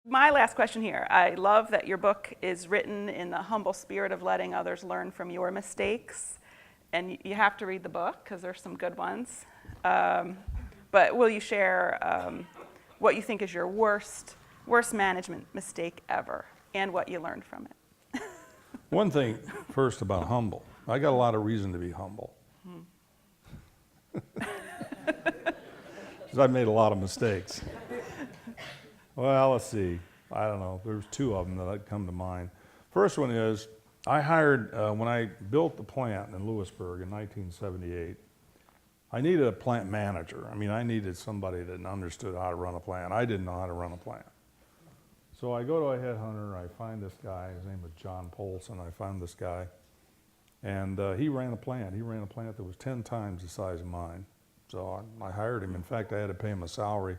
My last question here. I love that your book is written in the humble spirit of letting others learn from your mistakes. And you have to read the book because there's some good ones. But will you share what you think is your worst management mistake ever and what you learned from it? One thing first about humble. I got a lot of reason to be humble. Because I've made a lot of mistakes. Well, let's see. I don't know. There's two of them that come to mind. First one is I hired, when I built the plant in Lewisburg in 1978, I needed a plant manager. I mean, I needed somebody that understood how to run a plant. I didn't know how to run a plant. So I go to a headhunter, I find this guy, his name was John Polson. I found this guy, and he ran a plant. He ran a plant that was 10 times the size of mine. So I hired him. In fact, I had to pay him a salary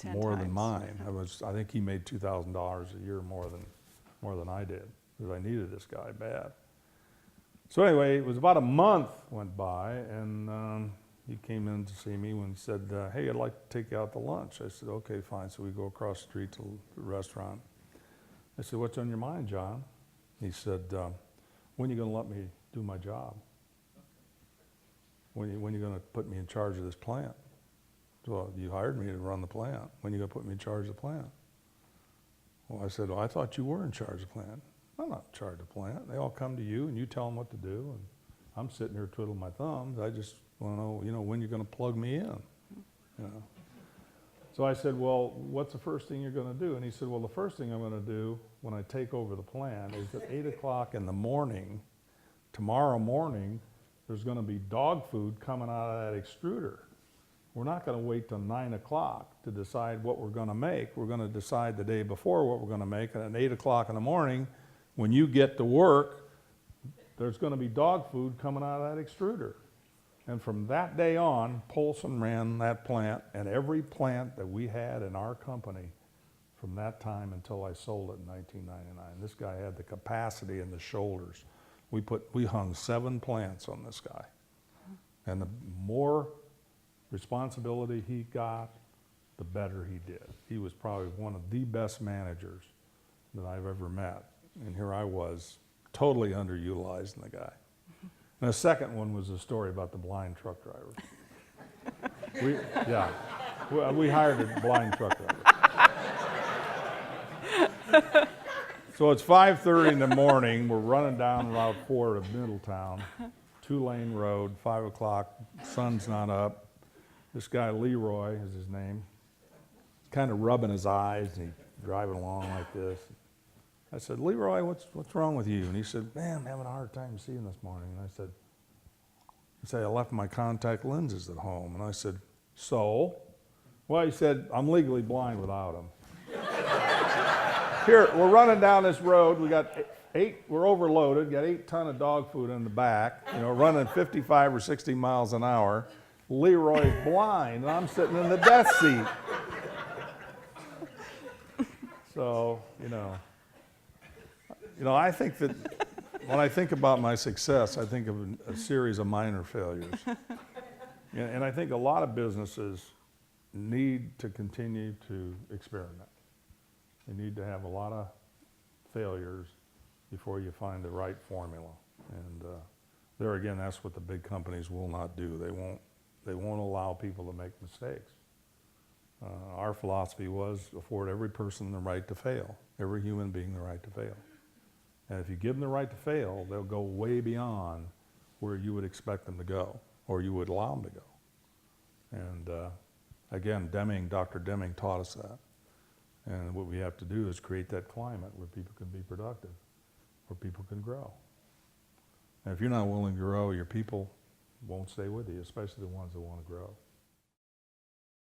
more than mine. I think he made $2,000 a year more than I did, because I needed this guy bad. So anyway, it was about a month went by, and he came in to see me and said, hey, I'd like to take you out to lunch. I said, okay, fine. So we go across the street to the restaurant. I said, what's on your mind, John? He said, when are you going to let me do my job? When are you going to put me in charge of this plant? Well, you hired me to run the plant. When are you going to put me in charge of the plant? Well, I said, well, I thought you were in charge of the plant. I'm not in charge of the plant. They all come to you, and you tell them what to do, and I'm sitting here twiddling my thumbs. I just want to know, when you're going to plug me in. So I said, well, what's the first thing you're going to do? And he said, well, the first thing I'm going to do when I take over the plant is at 8 o'clock in the morning, tomorrow morning, there's going to be dog food coming out of that extruder. We're not going to wait till 9 o'clock to decide what we're going to make. We're going to decide the day before what we're going to make, and at 8 o'clock in the morning, when you get to work, there's going to be dog food coming out of that extruder. And from that day on, Polson ran that plant, and every plant that we had in our company from that time until I sold it in 1999. This guy had the capacity and the shoulders. We hung 7 plants on this guy. And the more responsibility he got, the better he did. He was probably one of the best managers that I've ever met. And here I was, totally underutilizing the guy. And the second one was a story about the blind truck driver. We hired a blind truck driver. So it's 5:30 in the morning. We're running down Route 4 to Middletown, 2-lane road, 5 o'clock, sun's not up. This guy, Leroy is his name, kind of rubbing his eyes, and he's driving along like this. I said, Leroy, what's wrong with you? And he said, man, I'm having a hard time seeing this morning. And I said, I left my contact lenses at home. And I said, so? Well, he said, I'm legally blind without them. Here, we're running down this road. We got we're overloaded, got 8 tons of dog food in the back, running 55 or 60 miles an hour. Leroy's blind, and I'm sitting in the death seat. So, I think that when I think about my success, I think of a series of minor failures. And I think a lot of businesses need to continue to experiment. They need to have a lot of failures before you find the right formula. And there again, that's what the big companies will not do. They won't allow people to make mistakes. Our philosophy was afford every person the right to fail, every human being the right to fail. And if you give them the right to fail, they'll go way beyond where you would expect them to go, or you would allow them to go. And again, Dr. Deming taught us that. And what we have to do is create that climate where people can be productive, where people can grow. And if you're not willing to grow, your people won't stay with you, especially the ones that want to grow.